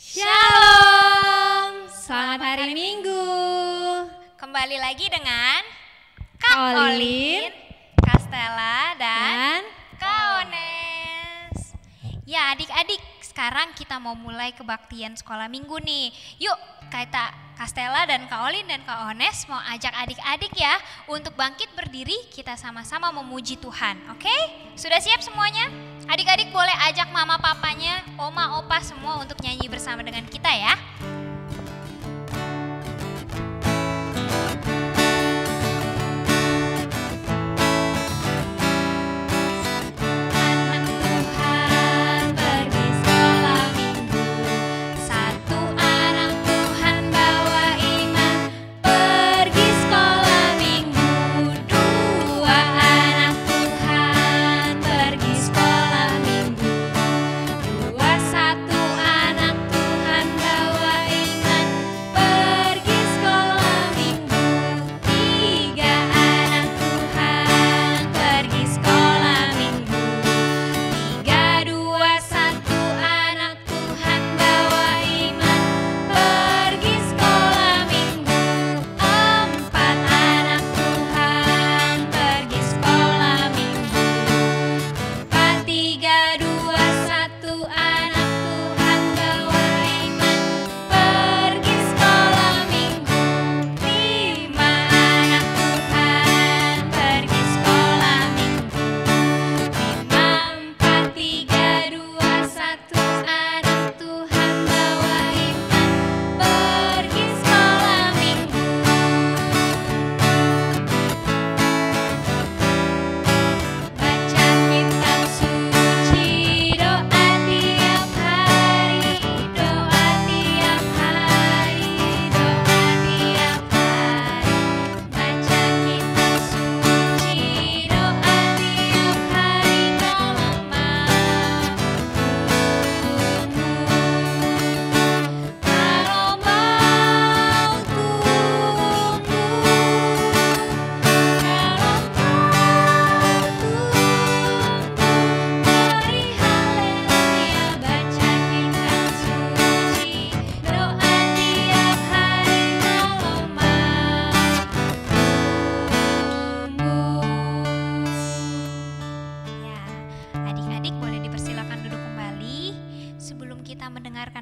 Shalom, selamat hari Minggu. Kembali lagi dengan Kak Olin, Kak Stella, dan Kak Ones. Ya adik-adik, sekarang kita mau mulai kebaktian sekolah minggu nih. Yuk, Kak Stella dan Kak Olin dan Kak Ones mau ajak adik-adik ya untuk bangkit berdiri, kita sama-sama memuji Tuhan. Oke? Sudah siap semuanya? Adik-adik boleh ajak mama papanya, oma opa semua untuk nyanyi bersama dengan kita ya.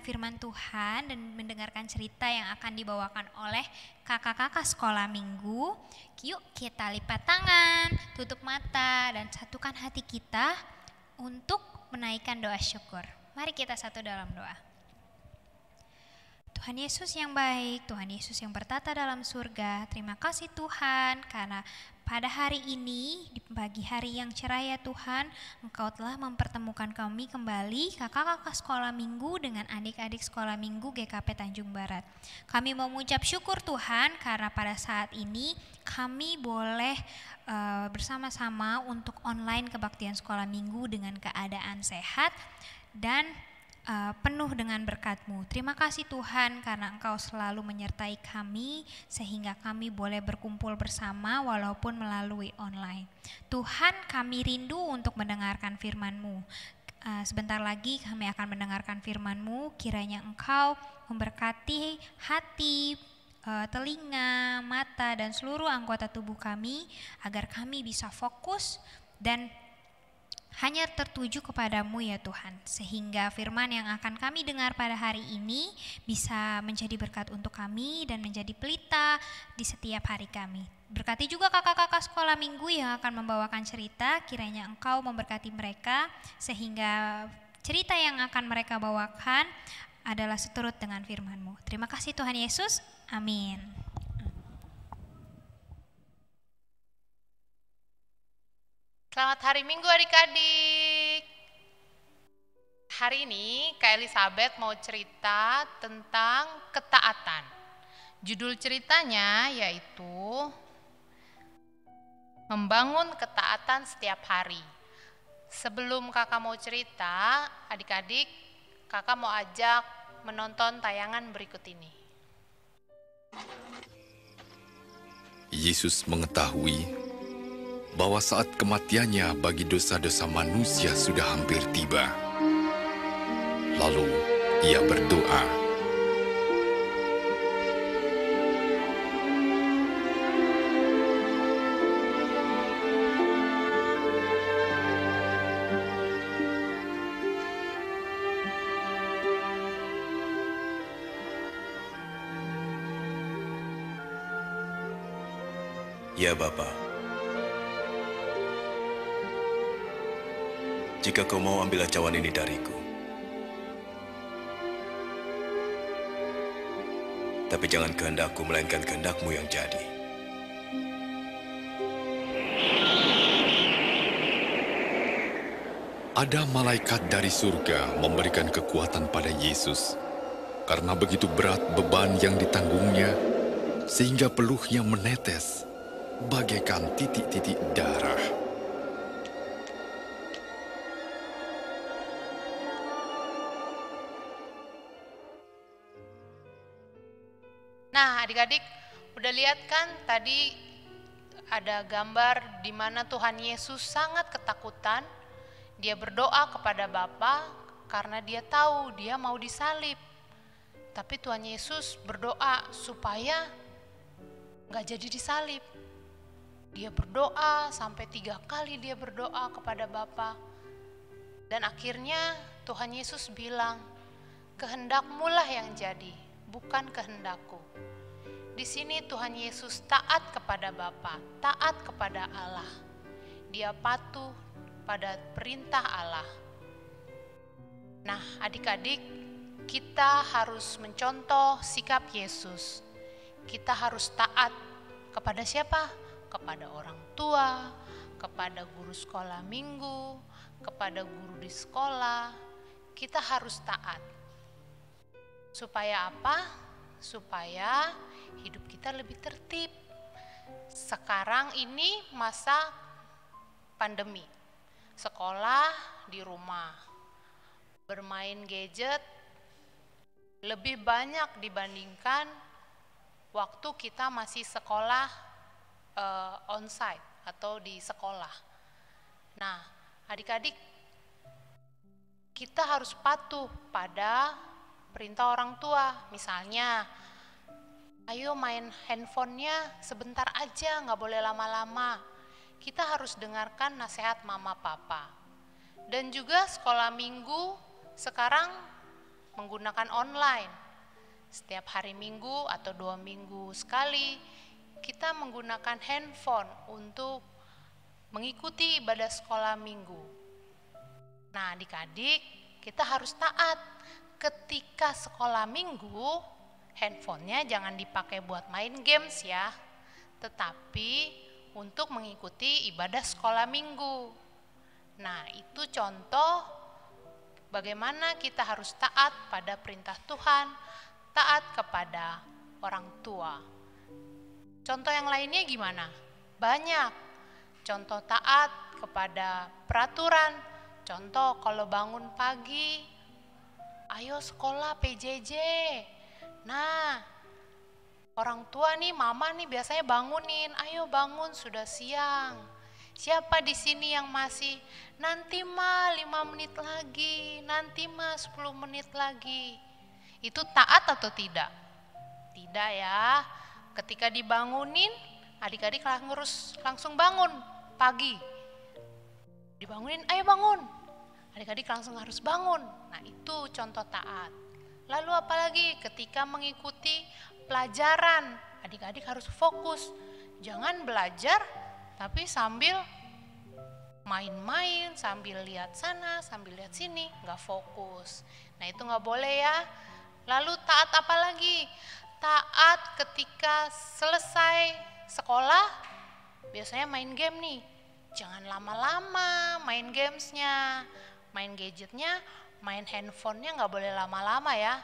Firman Tuhan dan mendengarkan cerita yang akan dibawakan oleh kakak-kakak sekolah minggu. Yuk kita lipat tangan, tutup mata dan satukan hati kita untuk menaikkan doa syukur. Mari kita satu dalam doa. Tuhan Yesus yang baik, Tuhan Yesus yang bertata dalam surga, terima kasih Tuhan karena pada hari ini, di pagi hari yang cerah ya Tuhan, Engkau telah mempertemukan kami kembali, kakak-kakak sekolah minggu dengan adik-adik sekolah minggu GKP Tanjung Barat. Kami mau mengucap syukur Tuhan karena pada saat ini kami boleh bersama-sama untuk online kebaktian sekolah minggu dengan keadaan sehat dan penuh dengan berkat-Mu. Terima kasih Tuhan karena Engkau selalu menyertai kami sehingga kami boleh berkumpul bersama walaupun melalui online. Tuhan, kami rindu untuk mendengarkan firman-Mu. Sebentar lagi kami akan mendengarkan firman-Mu, kiranya Engkau memberkati hati, telinga, mata dan seluruh anggota tubuh kami agar kami bisa fokus dan hanya tertuju kepadamu ya Tuhan, sehingga firman yang akan kami dengar pada hari ini bisa menjadi berkat untuk kami dan menjadi pelita di setiap hari kami. Berkati juga kakak-kakak sekolah minggu yang akan membawakan cerita, kiranya Engkau memberkati mereka sehingga cerita yang akan mereka bawakan adalah seturut dengan firman-Mu. Terima kasih Tuhan Yesus, amin. Selamat hari Minggu adik-adik. Hari ini Kak Elizabeth mau cerita tentang ketaatan. Judul ceritanya yaitu Membangun Ketaatan Setiap Hari. Sebelum kakak mau cerita, adik-adik kakak mau ajak menonton tayangan berikut ini. Yesus mengetahui bahwa saat kematiannya bagi dosa-dosa manusia sudah hampir tiba. Lalu ia berdoa. Ya Bapa, jika kau mau ambil cawan ini dariku, tapi jangan kehendakku melainkan kehendakmu yang jadi. Ada malaikat dari surga memberikan kekuatan pada Yesus, karena begitu berat beban yang ditanggungnya, sehingga peluhnya menetes bagaikan titik-titik darah. Nah, adik-adik, udah lihat kan tadi ada gambar di mana Tuhan Yesus sangat ketakutan. Dia berdoa kepada Bapa karena dia tahu dia mau disalib. Tapi Tuhan Yesus berdoa supaya nggak jadi disalib. Dia berdoa sampai 3 kali dia berdoa kepada Bapa. Dan akhirnya Tuhan Yesus bilang, kehendakmu lah yang jadi, bukan kehendakku. Di sini Tuhan Yesus taat kepada Bapa, taat kepada Allah. Dia patuh pada perintah Allah. Nah, adik-adik, kita harus mencontoh sikap Yesus. Kita harus taat kepada siapa? Kepada orang tua, kepada guru sekolah minggu, kepada guru di sekolah. Kita harus taat. Supaya apa? Supaya hidup kita lebih tertib. Sekarang ini masa pandemi. Sekolah di rumah. Bermain gadget lebih banyak dibandingkan waktu kita masih sekolah onsite atau di sekolah. Nah, adik-adik, kita harus patuh pada perintah orang tua. Misalnya, ayo main handphonenya sebentar aja, nggak boleh lama-lama. Kita harus dengarkan nasihat mama papa. Dan juga sekolah minggu sekarang menggunakan online. Setiap hari minggu atau 2 minggu sekali, kita menggunakan handphone untuk mengikuti ibadah sekolah minggu. Nah, adik-adik, kita harus taat. Ketika sekolah minggu, handphonenya jangan dipakai buat main games ya, tetapi untuk mengikuti ibadah sekolah minggu. Nah, itu contoh bagaimana kita harus taat pada perintah Tuhan, taat kepada orang tua. Contoh yang lainnya gimana? Banyak. Contoh taat kepada peraturan. Contoh kalau bangun pagi, ayo sekolah PJJ. Nah, orang tua nih, mama nih biasanya bangunin, ayo bangun sudah siang. Siapa di sini yang masih nanti mah 5 menit lagi, nanti mah 10 menit lagi. Itu taat atau tidak? Tidak ya. Ketika dibangunin, adik-adik langsung bangun pagi. Dibangunin, ayo bangun. Adik-adik langsung harus bangun. Nah, itu contoh taat. Lalu apalagi ketika mengikuti pelajaran, adik-adik harus fokus. Jangan belajar tapi sambil main-main, sambil lihat sana, sambil lihat sini, nggak fokus. Nah, itu nggak boleh ya. Lalu taat apa lagi? Taat ketika selesai sekolah, biasanya main game nih. Jangan lama-lama main gamesnya, main gadgetnya, main handphonenya nggak boleh lama-lama ya.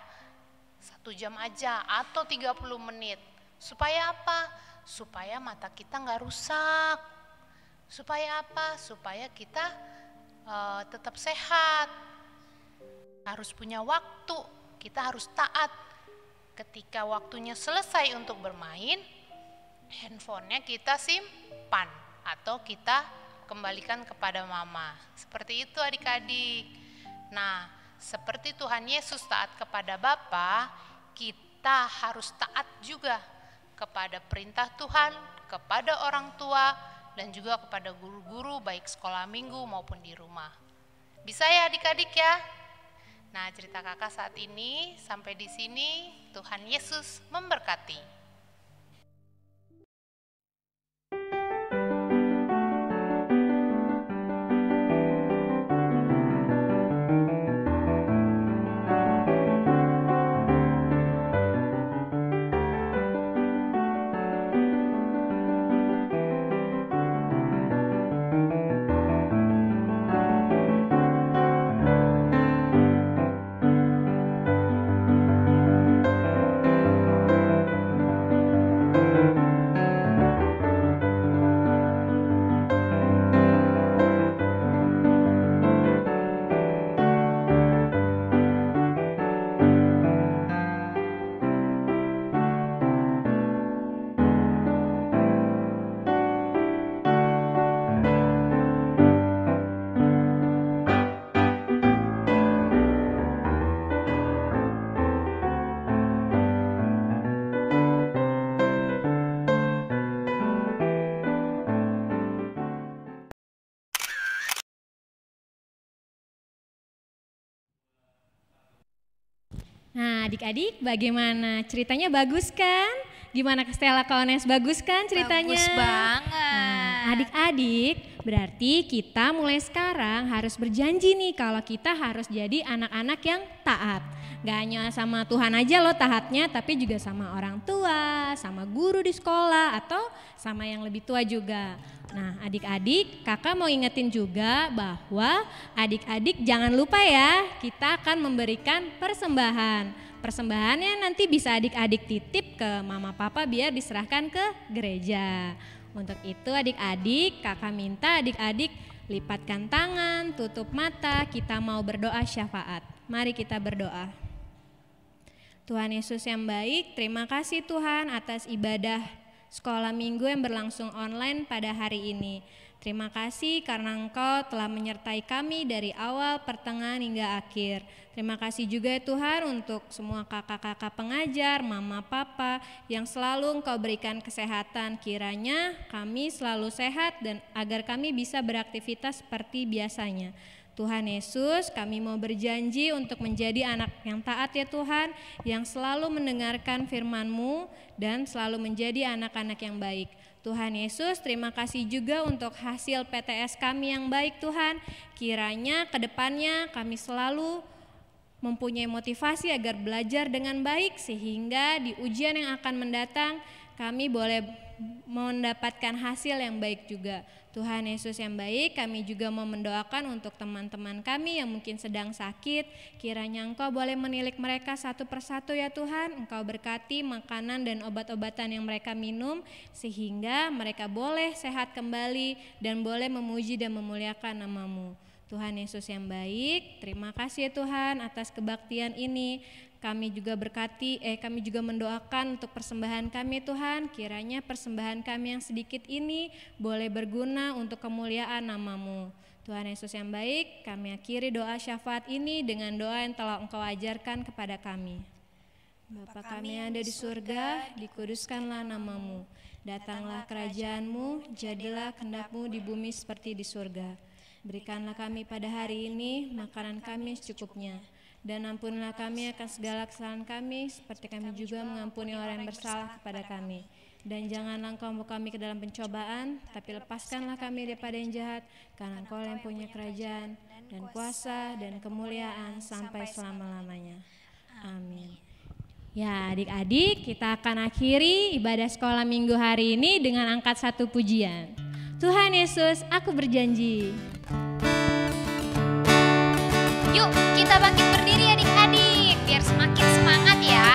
1 jam aja atau 30 menit. Supaya apa? Supaya mata kita nggak rusak. Supaya apa? Supaya kita tetap sehat. Harus punya waktu, kita harus taat. Ketika waktunya selesai untuk bermain, handphonenya kita simpan atau kita kembalikan kepada mama. Seperti itu adik-adik. Nah, seperti Tuhan Yesus taat kepada Bapa, kita harus taat juga kepada perintah Tuhan, kepada orang tua, dan juga kepada guru-guru baik sekolah minggu maupun di rumah. Bisa ya adik-adik ya? Nah, cerita kakak saat ini sampai di sini. Tuhan Yesus memberkati. Nah, adik-adik bagaimana? Ceritanya bagus kan? Gimana Stella Kaunes, bagus kan ceritanya? Bagus banget. Nah, adik-adik, berarti kita mulai sekarang harus berjanji nih kalau kita harus jadi anak-anak yang taat. Gak hanya sama Tuhan aja loh taatnya, tapi juga sama orang tua, sama guru di sekolah, atau sama yang lebih tua juga. Nah, adik-adik, kakak mau ingetin juga bahwa adik-adik jangan lupa ya, kita akan memberikan persembahan. Persembahannya nanti bisa adik-adik titip ke mama papa biar diserahkan ke gereja. Untuk itu adik-adik, kakak minta adik-adik lipatkan tangan, tutup mata, kita mau berdoa syafaat. Mari kita berdoa. Tuhan Yesus yang baik, terima kasih Tuhan atas ibadah sekolah minggu yang berlangsung online pada hari ini. Terima kasih karena Engkau telah menyertai kami dari awal, pertengahan hingga akhir. Terima kasih juga ya Tuhan untuk semua kakak-kakak pengajar, mama, papa yang selalu Engkau berikan kesehatan. Kiranya kami selalu sehat dan agar kami bisa beraktivitas seperti biasanya. Tuhan Yesus, kami mau berjanji untuk menjadi anak yang taat ya Tuhan, yang selalu mendengarkan firman-Mu dan selalu menjadi anak-anak yang baik. Tuhan Yesus, terima kasih juga untuk hasil PTS kami yang baik Tuhan. Kiranya ke depannya kami selalu mempunyai motivasi agar belajar dengan baik sehingga di ujian yang akan mendatang kami boleh mendapatkan hasil yang baik juga. Tuhan Yesus yang baik, kami juga mau mendoakan untuk teman-teman kami yang mungkin sedang sakit. Kiranya Engkau boleh menilik mereka satu persatu ya Tuhan. Engkau berkati makanan dan obat-obatan yang mereka minum sehingga mereka boleh sehat kembali dan boleh memuji dan memuliakan nama-Mu. Tuhan Yesus yang baik, terima kasih ya Tuhan atas kebaktian ini. Kami juga kami juga mendoakan untuk persembahan kami Tuhan. Kiranya persembahan kami yang sedikit ini boleh berguna untuk kemuliaan nama-Mu. Tuhan Yesus yang baik, kami akhiri doa syafaat ini dengan doa yang telah Engkau ajarkan kepada kami. Bapa kami yang ada di surga, dikuduskanlah nama-Mu. Datanglah kerajaan-Mu, jadilah kehendak-Mu di bumi seperti di surga. Berikanlah kami pada hari ini makanan kami secukupnya. Dan ampunilah kami akan segala kesalahan kami, seperti kami juga mengampuni orang yang bersalah kepada kami. Dan janganlah Engkau membawa kami ke dalam pencobaan, tapi lepaskanlah kami daripada yang jahat, karena Engkau yang punya kerajaan, dan kuasa, dan kemuliaan sampai selama-lamanya. Amin. Ya adik-adik, kita akan akhiri ibadah sekolah minggu hari ini dengan angkat satu pujian. Tuhan Yesus, aku berjanji. Yuk kita bangkit berdiri adik-adik biar semakin semangat ya.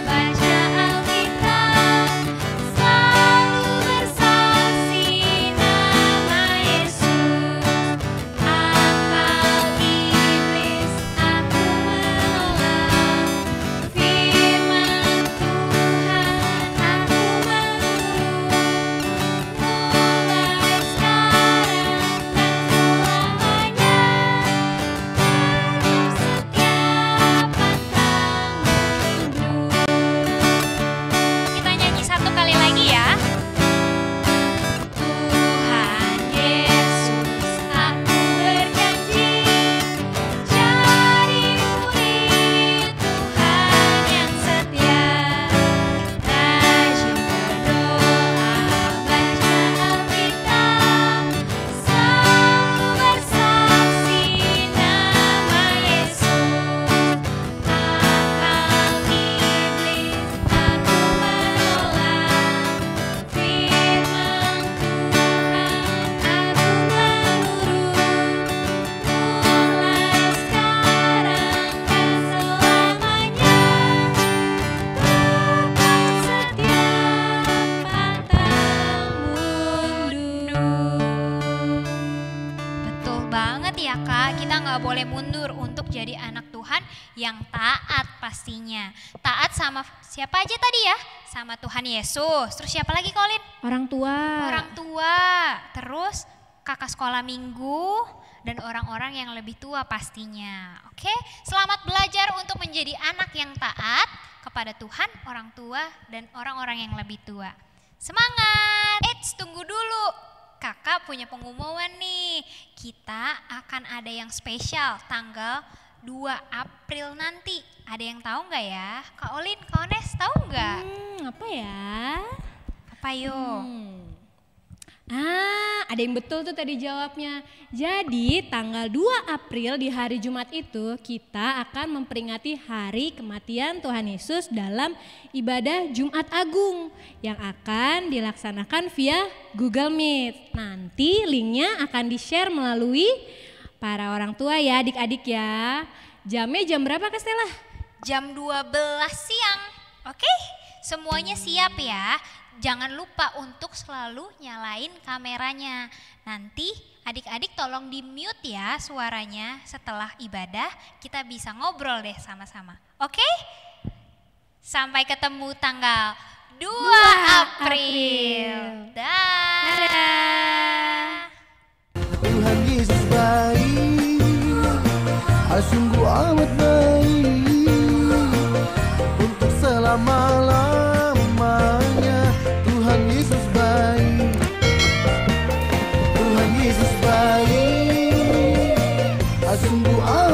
Baca Alkitab, selalu bersaksi kita nggak boleh mundur untuk jadi anak Tuhan yang taat pastinya. Taat sama siapa aja tadi ya? Sama Tuhan Yesus. Terus siapa lagi Colin? Orang tua. Orang tua. Terus kakak sekolah minggu dan orang-orang yang lebih tua pastinya. Oke, selamat belajar untuk menjadi anak yang taat kepada Tuhan, orang tua, dan orang-orang yang lebih tua. Semangat! Eits, tunggu dulu. Kakak punya pengumuman nih. Kita akan ada yang spesial tanggal 2 April nanti. Ada yang tahu nggak ya? Kak Olin, Kak Ones tahu nggak? Apa ya? Apa yuk? Ada yang betul tuh tadi jawabnya. Jadi tanggal 2 April di hari Jumat itu kita akan memperingati hari kematian Tuhan Yesus dalam ibadah Jumat Agung yang akan dilaksanakan via Google Meet. Nanti linknya akan di-share melalui para orang tua ya adik-adik ya. Jamnya jam berapa Kak Stella? Jam 12 siang. Oke, semuanya siap ya. Jangan lupa untuk selalu nyalain kameranya. Nanti adik-adik tolong di mute ya suaranya. Setelah ibadah kita bisa ngobrol deh sama-sama. Oke? Sampai ketemu tanggal 2 April. Dadah. Tuhan Yesus baik, sungguh amat baik, untuk selama-lamanya. Tuhan Yesus baik, Tuhan Yesus baik, sungguh amat